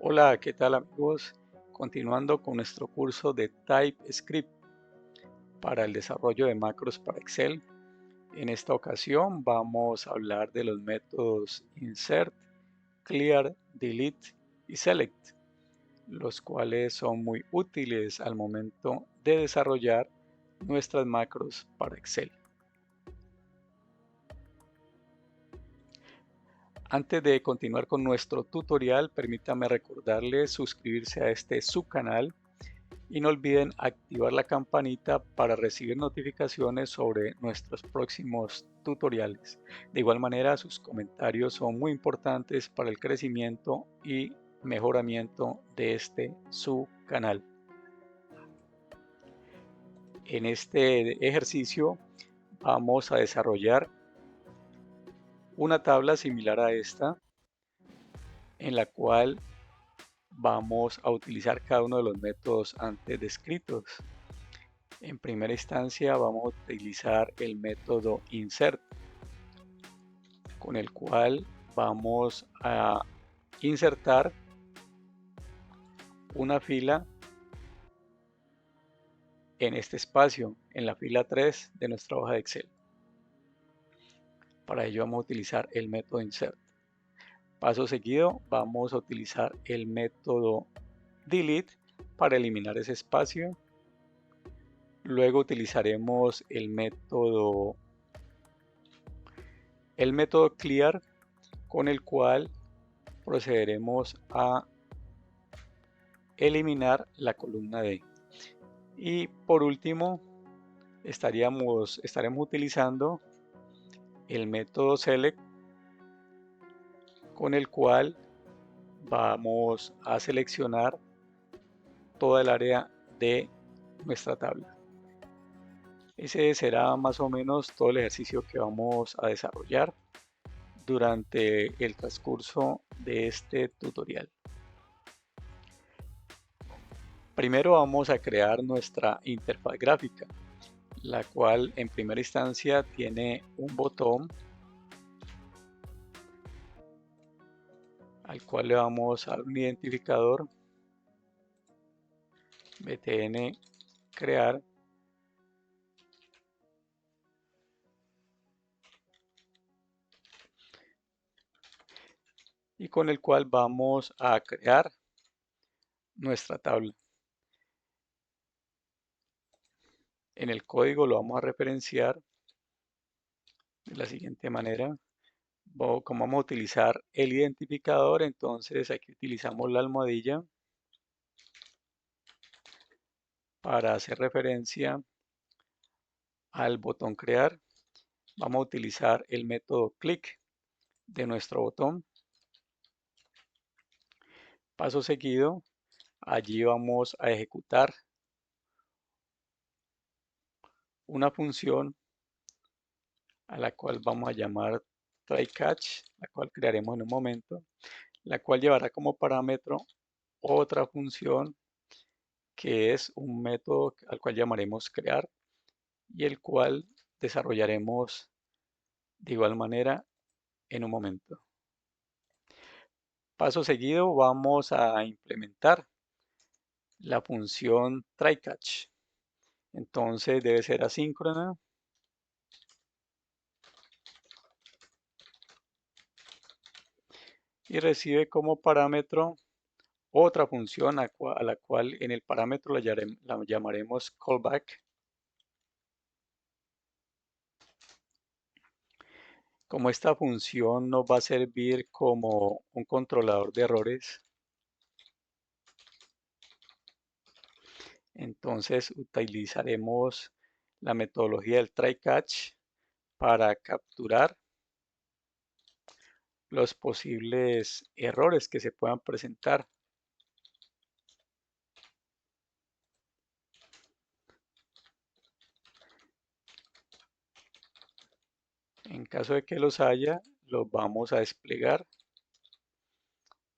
Hola, ¿qué tal amigos? Continuando con nuestro curso de TypeScript para el desarrollo de macros para Excel. En esta ocasión vamos a hablar de los métodos insert, clear, delete y select, los cuales son muy útiles al momento de desarrollar nuestras macros para Excel. Antes de continuar con nuestro tutorial, permítame recordarles suscribirse a este subcanal y no olviden activar la campanita para recibir notificaciones sobre nuestros próximos tutoriales. De igual manera, sus comentarios son muy importantes para el crecimiento y mejoramiento de este subcanal. En este ejercicio vamos a desarrollar una tabla similar a esta, en la cual vamos a utilizar cada uno de los métodos antes descritos. En primera instancia vamos a utilizar el método insert, con el cual vamos a insertar una fila en este espacio, en la fila 3 de nuestra hoja de Excel. Para ello vamos a utilizar el método insert. Paso seguido vamos a utilizar el método delete para eliminar ese espacio. Luego utilizaremos el método clear, con el cual procederemos a eliminar la columna D. Y por último, estaremos utilizando el método select, con el cual vamos a seleccionar toda el área de nuestra tabla. Ese será más o menos todo el ejercicio que vamos a desarrollar durante el transcurso de este tutorial. Primero vamos a crear nuestra interfaz gráfica, la cual en primera instancia tiene un botón al cual le vamos a dar un identificador btn crear, y con el cual vamos a crear nuestra tabla. En el código lo vamos a referenciar de la siguiente manera. Como vamos a utilizar el identificador, entonces aquí utilizamos la almohadilla para hacer referencia al botón crear. Vamos a utilizar el método click de nuestro botón. Paso seguido, allí vamos a ejecutar una función a la cual vamos a llamar try-catch, la cual crearemos en un momento, la cual llevará como parámetro otra función que es un método al cual llamaremos crear, y el cual desarrollaremos de igual manera en un momento. Paso seguido vamos a implementar la función try-catch. Entonces debe ser asíncrona y recibe como parámetro otra función a la cual en el parámetro la llamaremos callback. Como esta función nos va a servir como un controlador de errores, entonces utilizaremos la metodología del try-catch para capturar los posibles errores que se puedan presentar. En caso de que los haya, los vamos a desplegar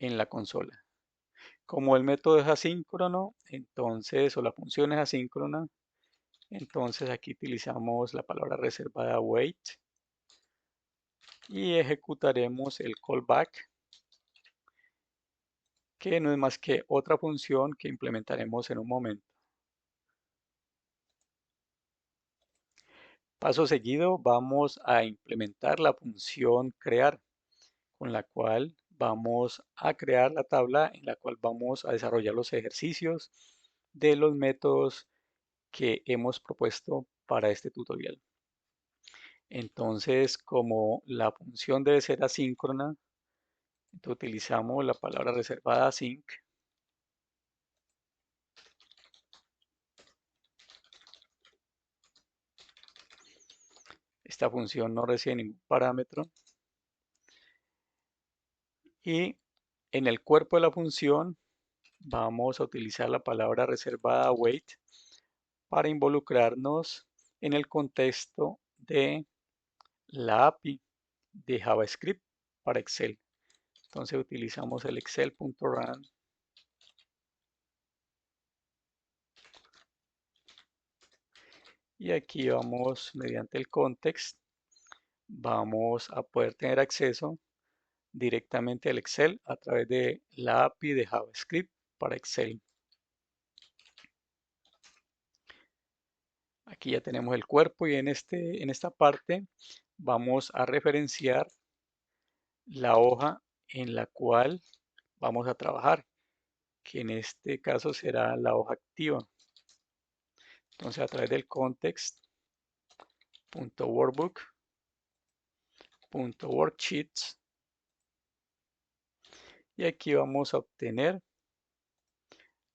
en la consola. Como el método es asíncrono, entonces, o la función es asíncrona, entonces aquí utilizamos la palabra reservada wait y ejecutaremos el callback que no es más que otra función que implementaremos en un momento. Paso seguido, vamos a implementar la función crear, con la cual vamos a crear la tabla en la cual vamos a desarrollar los ejercicios de los métodos que hemos propuesto para este tutorial. Entonces, como la función debe ser asíncrona, entonces utilizamos la palabra reservada async. Esta función no recibe ningún parámetro. Y en el cuerpo de la función vamos a utilizar la palabra reservada await para involucrarnos en el contexto de la API de JavaScript para Excel. Entonces utilizamos el excel.run y aquí vamos mediante el context, vamos a poder tener acceso directamente al Excel a través de la API de JavaScript para Excel. Aquí ya tenemos el cuerpo y en esta parte vamos a referenciar la hoja en la cual vamos a trabajar, que en este caso será la hoja activa. Entonces a través del context.workbook.worksheets y aquí vamos a obtener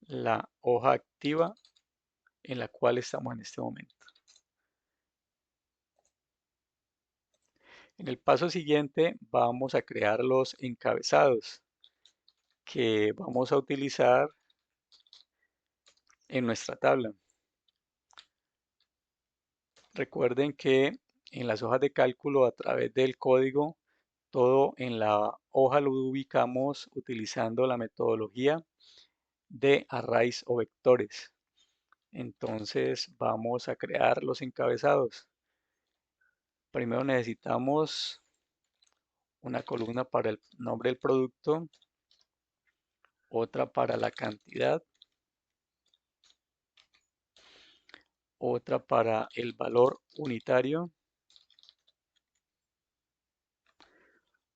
la hoja activa en la cual estamos en este momento. En el paso siguiente vamos a crear los encabezados que vamos a utilizar en nuestra tabla. Recuerden que en las hojas de cálculo a través del código, todo en la hoja lo ubicamos utilizando la metodología de arrays o vectores. Entonces vamos a crear los encabezados. Primero necesitamos una columna para el nombre del producto, otra para la cantidad, otra para el valor unitario,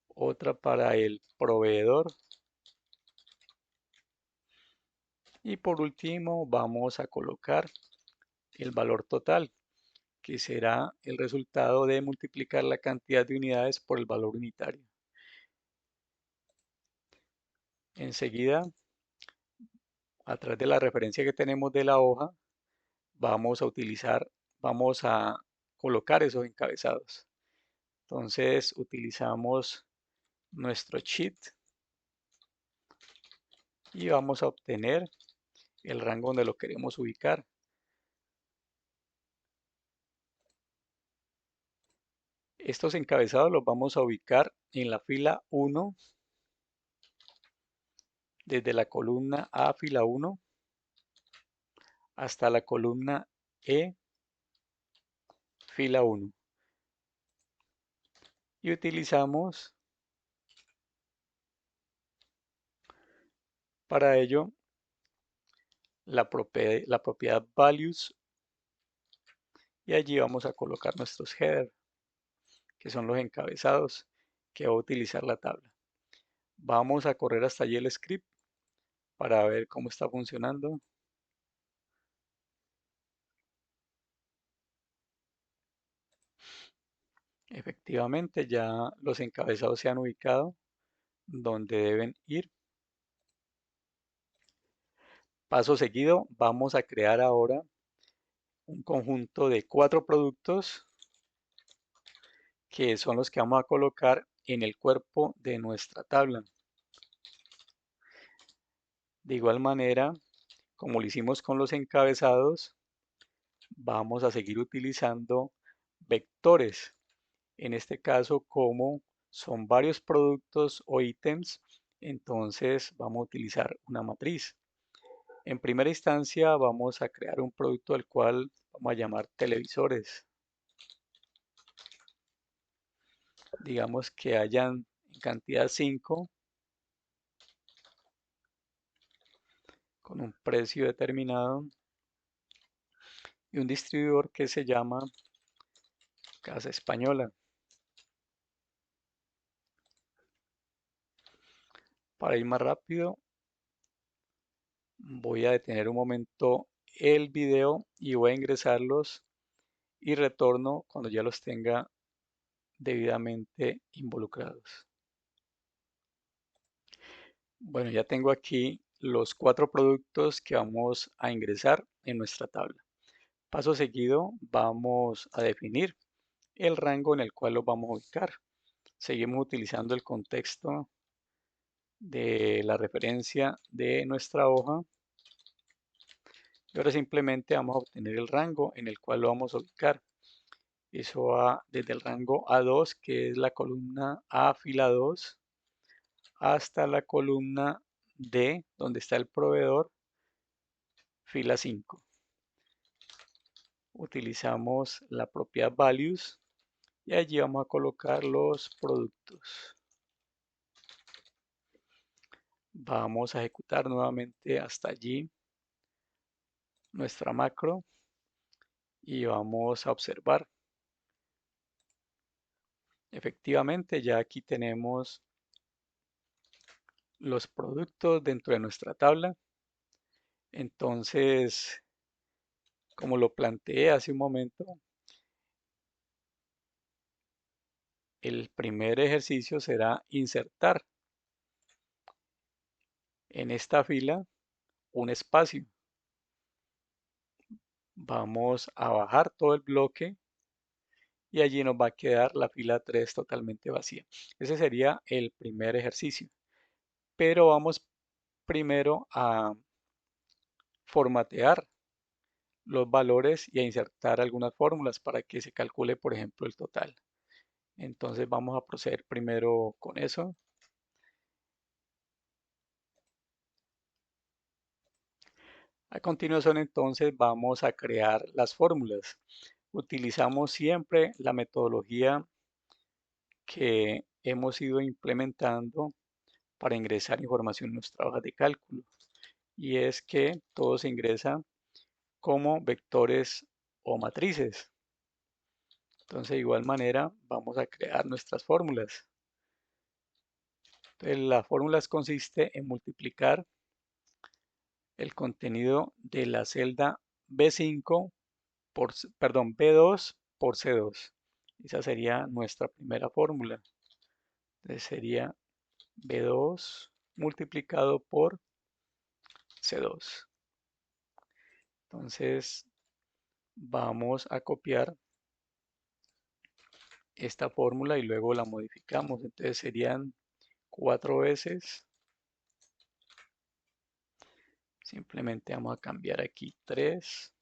otra para el proveedor y por último vamos a colocar el valor total, que será el resultado de multiplicar la cantidad de unidades por el valor unitario. Enseguida, a través de la referencia que tenemos de la hoja, vamos a colocar esos encabezados. Entonces utilizamos nuestro sheet y vamos a obtener el rango donde lo queremos ubicar. Estos encabezados los vamos a ubicar en la fila 1, desde la columna A fila 1 hasta la columna E fila 1. Y utilizamos para ello la propiedad values y allí vamos a colocar nuestros header, que son los encabezados que va a utilizar la tabla. Vamos a correr hasta allí el script para ver cómo está funcionando. Efectivamente, ya los encabezados se han ubicado donde deben ir. Paso seguido, vamos a crear ahora un conjunto de 4 productos que son los que vamos a colocar en el cuerpo de nuestra tabla. De igual manera, como lo hicimos con los encabezados, vamos a seguir utilizando vectores. En este caso, como son varios productos o ítems, entonces vamos a utilizar una matriz. En primera instancia vamos a crear un producto al cual vamos a llamar televisores. Digamos que hayan en cantidad 5 con un precio determinado y un distribuidor que se llama Casa Española. Para ir más rápido, voy a detener un momento el video y voy a ingresarlos y retorno cuando ya los tenga debidamente involucrados. Bueno, ya tengo aquí los 4 productos que vamos a ingresar en nuestra tabla. Paso seguido, vamos a definir el rango en el cual los vamos a ubicar. Seguimos utilizando el contexto de la referencia de nuestra hoja. Y ahora simplemente vamos a obtener el rango en el cual lo vamos a ubicar. Eso va desde el rango A2, que es la columna A fila 2, hasta la columna D, donde está el proveedor, fila 5. Utilizamos la propiedad values y allí vamos a colocar los productos. Vamos a ejecutar nuevamente hasta allí nuestra macro y vamos a observar. Efectivamente, ya aquí tenemos los productos dentro de nuestra tabla. Entonces, como lo planteé hace un momento, el primer ejercicio será insertar en esta fila un espacio. Vamos a bajar todo el bloque y allí nos va a quedar la fila 3 totalmente vacía. Ese sería el primer ejercicio. Pero vamos primero a formatear los valores y a insertar algunas fórmulas para que se calcule, por ejemplo, el total. Entonces vamos a proceder primero con eso. A continuación, entonces, vamos a crear las fórmulas. Utilizamos siempre la metodología que hemos ido implementando para ingresar información en nuestras hojas de cálculo. Y es que todo se ingresa como vectores o matrices. Entonces, de igual manera, vamos a crear nuestras fórmulas. Entonces, las fórmulas consiste en multiplicar el contenido de la celda B5 por, perdón, B2 por C2. Esa sería nuestra primera fórmula. Entonces sería B2 multiplicado por C2. Entonces vamos a copiar esta fórmula y luego la modificamos. Entonces serían 4 veces. Simplemente vamos a cambiar aquí 3,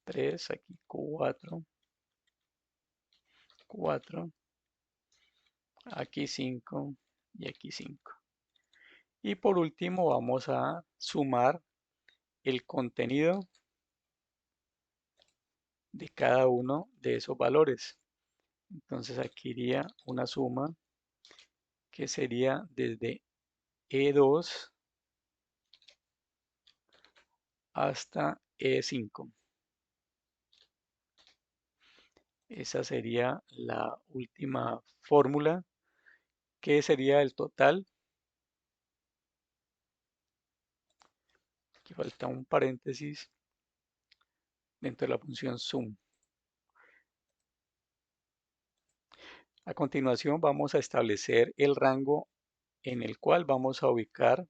3, aquí 4, 4, aquí 5 y aquí 5. Y por último vamos a sumar el contenido de cada uno de esos valores. Entonces aquí iría una suma que sería desde E2 hasta E5. Esa sería la última fórmula, que sería el total. Aquí falta un paréntesis dentro de la función sum. A continuación vamos a establecer el rango en el cual vamos a ubicar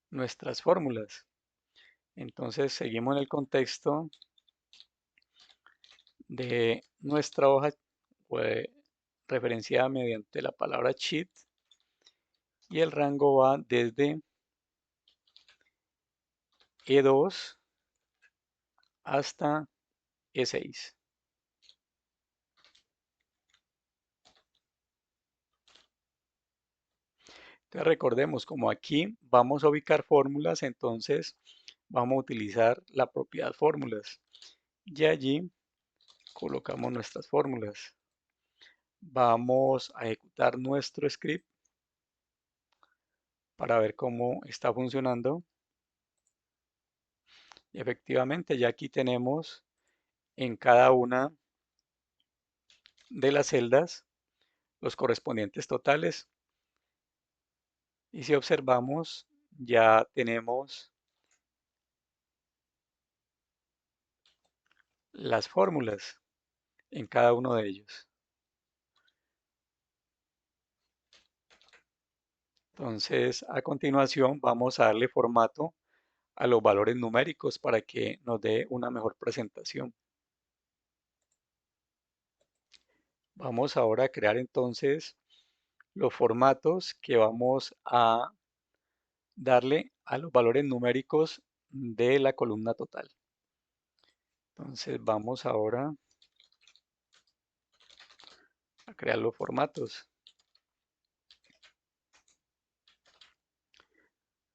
nuestras fórmulas. Entonces seguimos en el contexto de nuestra hoja referenciada mediante la palabra sheet y el rango va desde E2 hasta E6. Entonces recordemos, como aquí vamos a ubicar fórmulas, entonces vamos a utilizar la propiedad fórmulas y allí colocamos nuestras fórmulas. Vamos a ejecutar nuestro script para ver cómo está funcionando. Y efectivamente ya aquí tenemos en cada una de las celdas los correspondientes totales. Y si observamos, ya tenemos las fórmulas en cada uno de ellos. Entonces, a continuación vamos a darle formato a los valores numéricos para que nos dé una mejor presentación. Vamos ahora a crear entonces los formatos que vamos a darle a los valores numéricos de la columna total. Entonces vamos ahora a crear los formatos.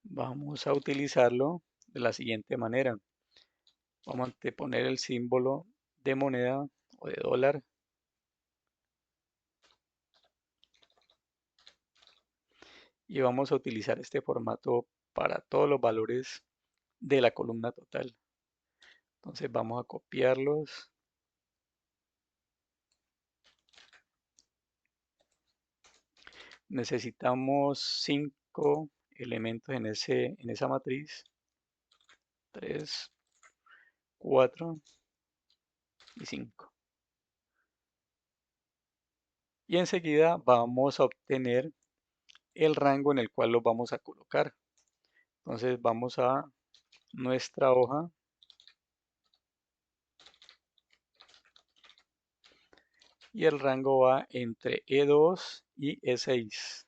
Vamos a utilizarlo de la siguiente manera. Vamos a anteponer el símbolo de moneda o de dólar y vamos a utilizar este formato para todos los valores de la columna total. Entonces vamos a copiarlos. Necesitamos 5 elementos en esa matriz. 3, 4 y 5. Y enseguida vamos a obtener el rango en el cual los vamos a colocar. Entonces vamos a nuestra hoja y el rango va entre E2 y E6.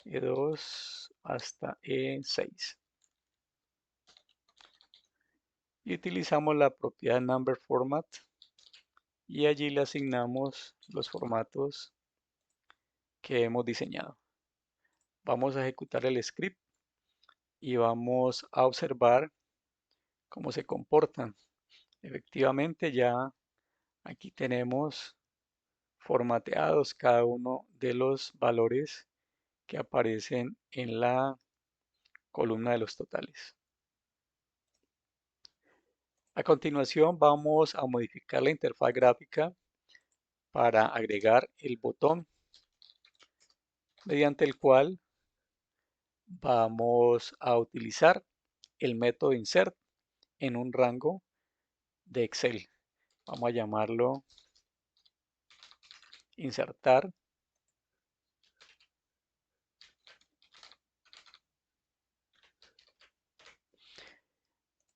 E2 hasta E6. Y utilizamos la propiedad number format y allí le asignamos los formatos que hemos diseñado. Vamos a ejecutar el script y vamos a observar cómo se comportan. Efectivamente ya aquí tenemos formateados cada uno de los valores que aparecen en la columna de los totales. A continuación vamos a modificar la interfaz gráfica para agregar el botón mediante el cual vamos a utilizar el método insert en un rango de Excel. Vamos a llamarlo insertar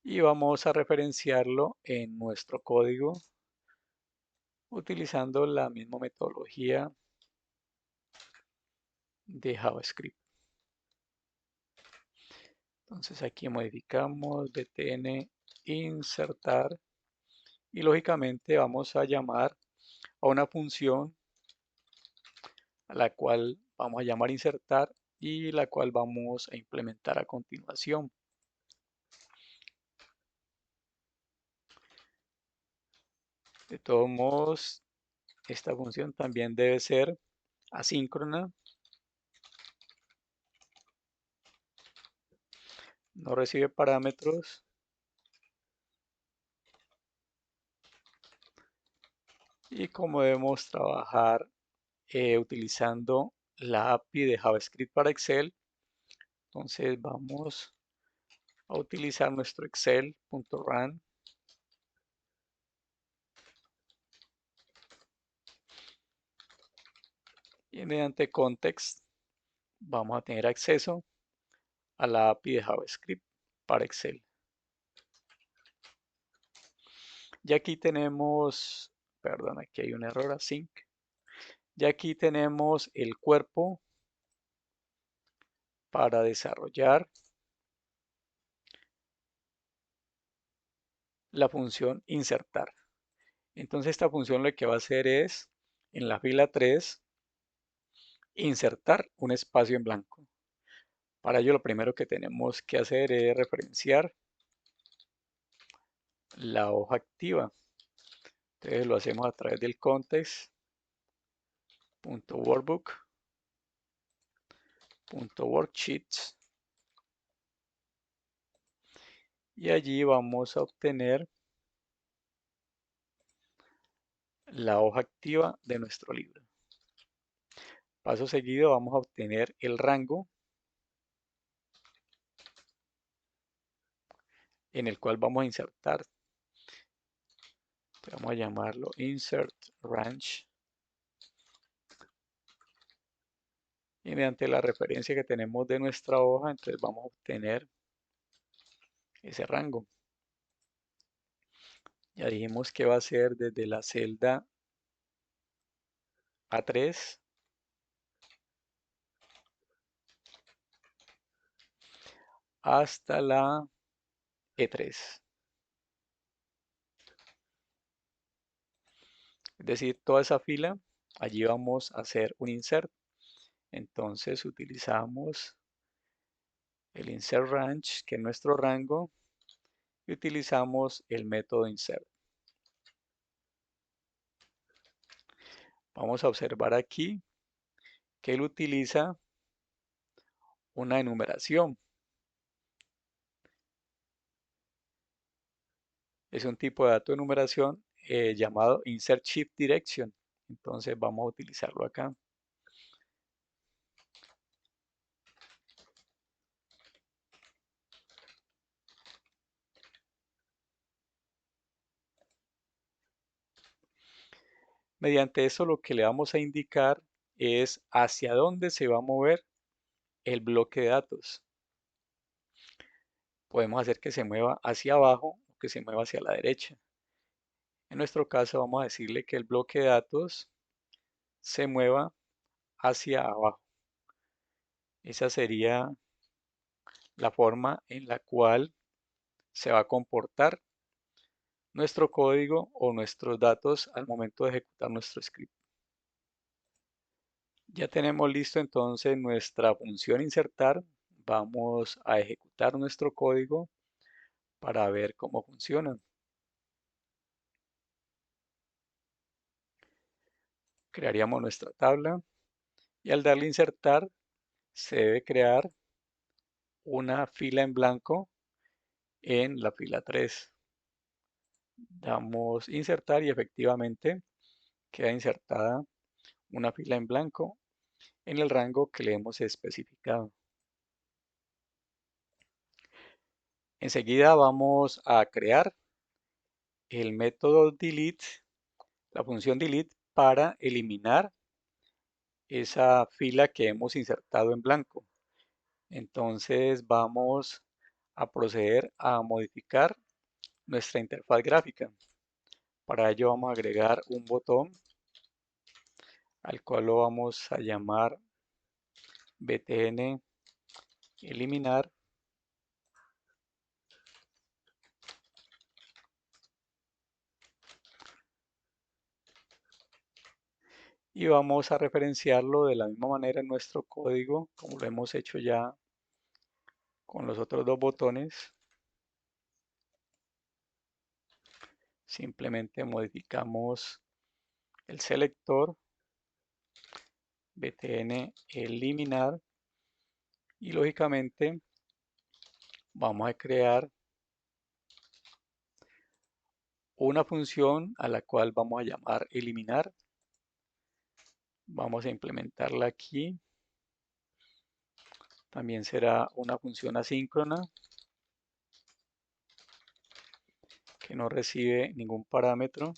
y vamos a referenciarlo en nuestro código utilizando la misma metodología de JavaScript. Entonces aquí modificamos btn insertar y lógicamente vamos a llamar a una función a la cual vamos a llamar insertar y la cual vamos a implementar a continuación. De todos modos, esta función también debe ser asíncrona, no recibe parámetros y como debemos trabajar utilizando la API de JavaScript para Excel, entonces vamos a utilizar nuestro excel.run y mediante context vamos a tener acceso a la API de JavaScript para Excel. Y aquí tenemos, perdón, aquí hay un error async. Y aquí tenemos el cuerpo para desarrollar la función insertar. Entonces esta función lo que va a hacer es, en la fila 3, insertar un espacio en blanco. Para ello lo primero que tenemos que hacer es referenciar la hoja activa. Entonces lo hacemos a través del context.workbook.get .worksheets y allí vamos a obtener la hoja activa de nuestro libro. Paso seguido vamos a obtener el rango en el cual vamos a insertar. Vamos a llamarlo insert range. Y mediante la referencia que tenemos de nuestra hoja, entonces vamos a obtener ese rango. Ya dijimos que va a ser desde la celda A3 hasta la E3. Es decir, toda esa fila, allí vamos a hacer un insert. Entonces utilizamos el insert range, que es nuestro rango, y utilizamos el método insert. Vamos a observar aquí que él utiliza una enumeración. Es un tipo de dato de numeración llamado insert shift direction. Entonces vamos a utilizarlo acá. Mediante eso lo que le vamos a indicar es hacia dónde se va a mover el bloque de datos. Podemos hacer que se mueva hacia abajo o que se mueva hacia la derecha. En nuestro caso vamos a decirle que el bloque de datos se mueva hacia abajo. Esa sería la forma en la cual se va a comportar nuestro código o nuestros datos al momento de ejecutar nuestro script. Ya tenemos listo entonces nuestra función insertar. Vamos a ejecutar nuestro código para ver cómo funciona. Crearíamos nuestra tabla y al darle insertar se debe crear una fila en blanco en la fila 3. Damos insertar y efectivamente queda insertada una fila en blanco en el rango que le hemos especificado. Enseguida vamos a crear el método delete, la función delete, para eliminar esa fila que hemos insertado en blanco. Entonces vamos a proceder a modificar nuestra interfaz gráfica. Para ello vamos a agregar un botón al cual lo vamos a llamar btn eliminar y vamos a referenciarlo de la misma manera en nuestro código como lo hemos hecho ya con los otros dos botones. Simplemente modificamos el selector btn eliminar y lógicamente vamos a crear una función a la cual vamos a llamar eliminar. Vamos a implementarla aquí. También será una función asíncrona que no recibe ningún parámetro.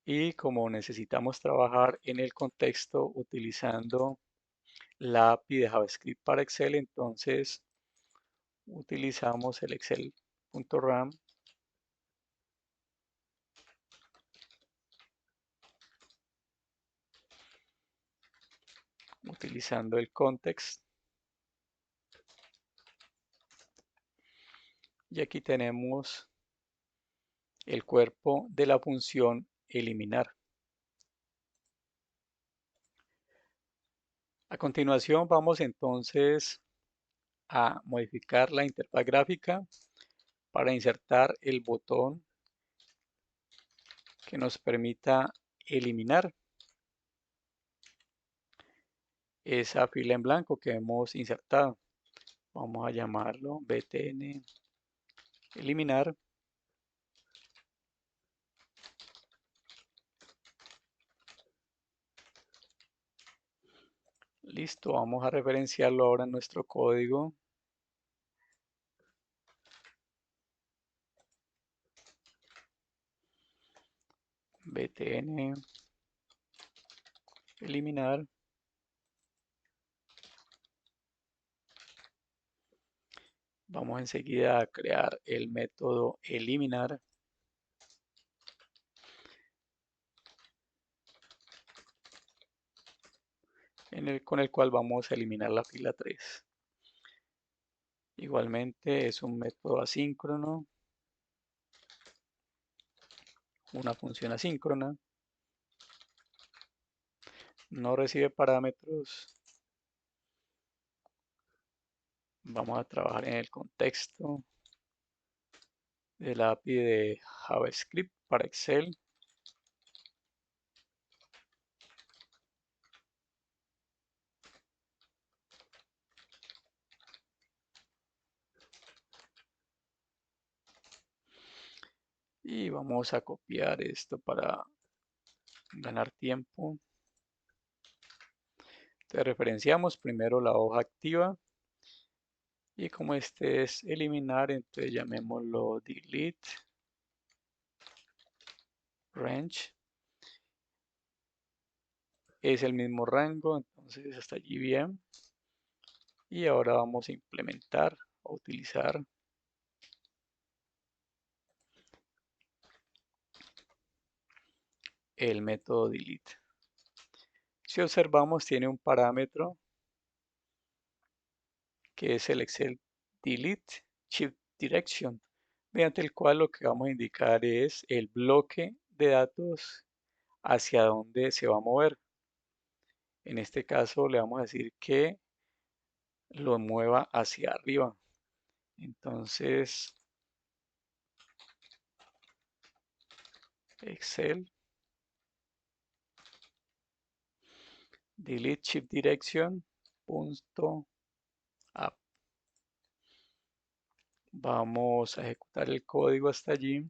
Y como necesitamos trabajar en el contexto utilizando la API de JavaScript para Excel, entonces utilizamos el excel.ram utilizando el context. Y aquí tenemos el cuerpo de la función eliminar. A continuación vamos entonces a modificar la interfaz gráfica para insertar el botón que nos permita eliminar esa fila en blanco que hemos insertado. Vamos a llamarlo btn eliminar. Listo, vamos a referenciarlo ahora en nuestro código. Btn eliminar. Vamos enseguida a crear el método eliminar, con el cual vamos a eliminar la fila 3. Igualmente es un método asíncrono, una función asíncrona, no recibe parámetros. Vamos a trabajar en el contexto de la API de JavaScript para Excel. Y vamos a copiar esto para ganar tiempo. Entonces referenciamos primero la hoja activa. Y como este es eliminar, entonces llamémoslo delete range. Es el mismo rango, entonces hasta allí bien. Y ahora vamos a implementar o utilizar el método delete. Si observamos, tiene un parámetro que es el Excel delete shift direction, mediante el cual lo que vamos a indicar es el bloque de datos hacia dónde se va a mover. En este caso le vamos a decir que lo mueva hacia arriba. Entonces, Excel delete shift direction punto app. Vamos a ejecutar el código hasta allí.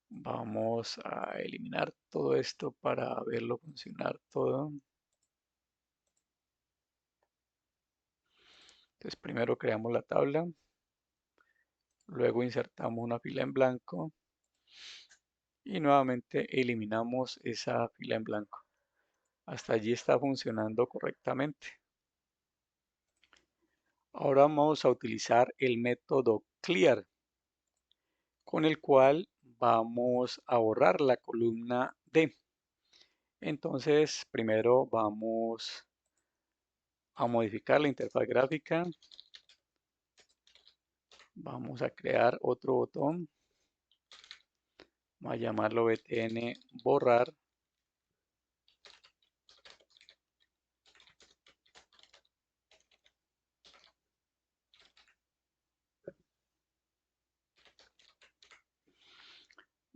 Vamos a eliminar todo esto para verlo funcionar todo. Entonces primero creamos la tabla, luego insertamos una fila en blanco y nuevamente eliminamos esa fila en blanco. Hasta allí está funcionando correctamente. Ahora vamos a utilizar el método clear, con el cual vamos a borrar la columna D. Entonces primero vamos a modificar la interfaz gráfica. Vamos a crear otro botón. Vamos a llamarlo btn borrar.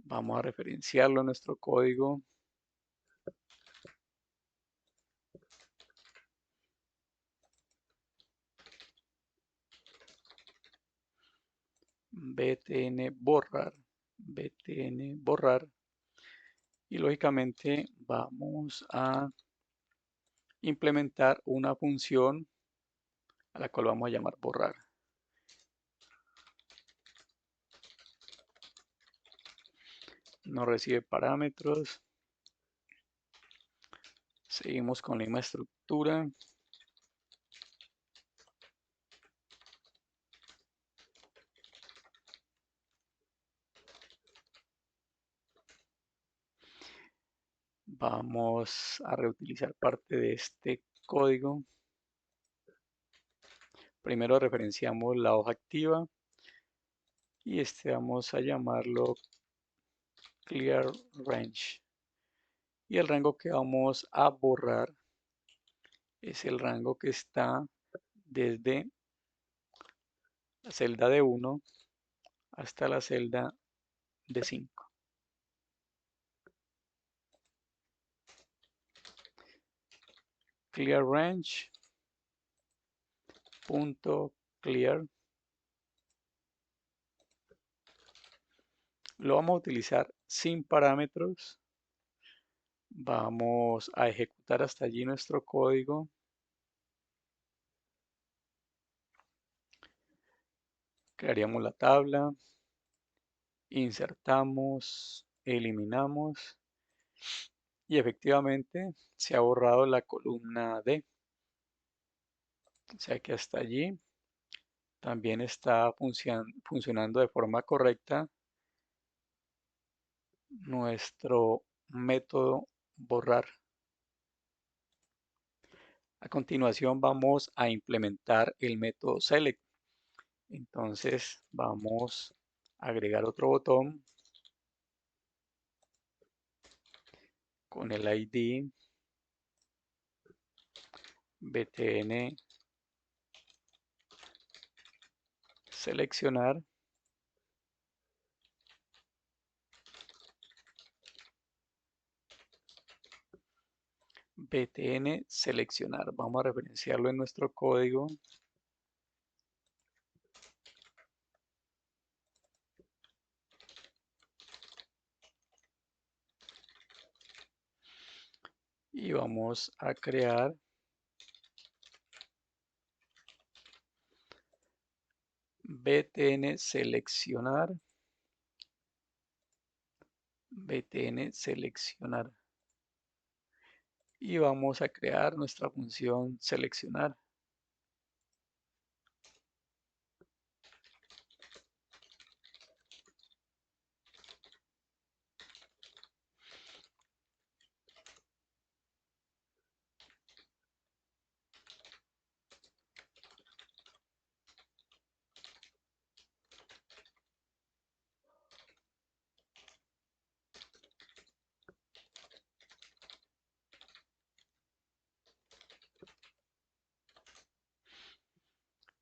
Vamos a referenciarlo en nuestro código. Btn borrar. Btn borrar. Y lógicamente vamos a implementar una función a la cual vamos a llamar borrar. No recibe parámetros. Seguimos con la misma estructura. Vamos a reutilizar parte de este código. Primero referenciamos la hoja activa y este vamos a llamarlo clear range. Y el rango que vamos a borrar es el rango que está desde la celda de 1 hasta la celda de 5. Clear range punto clear. Lo vamos a utilizar sin parámetros. Vamos a ejecutar hasta allí nuestro código. Crearíamos la tabla, insertamos, eliminamos y efectivamente se ha borrado la columna D. O sea que hasta allí también está funcionando de forma correcta nuestro método borrar. A continuación vamos a implementar el método select. Entonces vamos a agregar otro botón con el ID btn seleccionar, btn seleccionar. Vamos a referenciarlo en nuestro código. Y vamos a crear btn seleccionar, btn seleccionar. Y vamos a crear nuestra función seleccionar.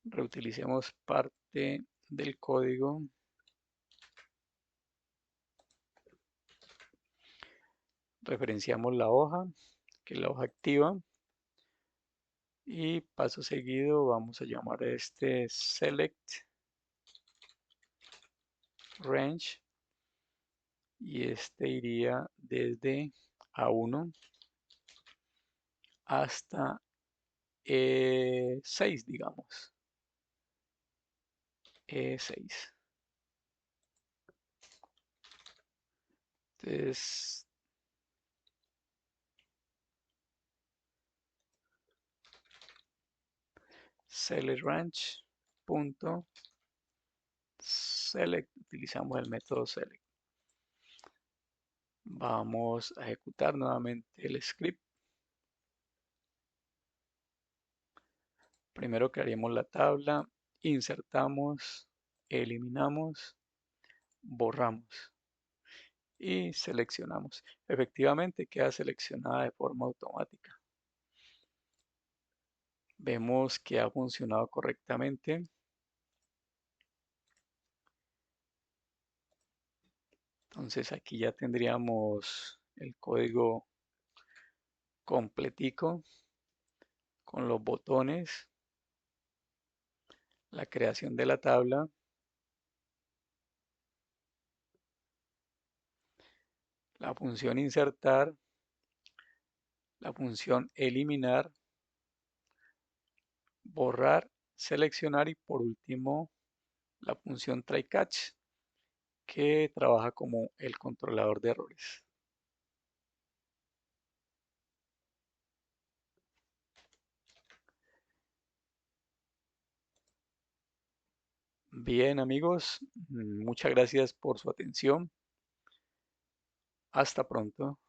Reutilicemos parte del código. Referenciamos la hoja, que es la hoja activa. Y paso seguido vamos a llamar a este select range. Y este iría desde A1 hasta E6, digamos. E6. Entonces, select range punto select, utilizamos el método select. Vamos a ejecutar nuevamente el script. Primero crearíamos la tabla, insertamos, eliminamos, borramos y seleccionamos. Efectivamente queda seleccionada de forma automática. Vemos que ha funcionado correctamente. Entonces aquí ya tendríamos el código completico con los botones, la creación de la tabla, la función insertar, la función eliminar, borrar, seleccionar y por último la función try catch, que trabaja como el controlador de errores. Bien amigos, muchas gracias por su atención. Hasta pronto.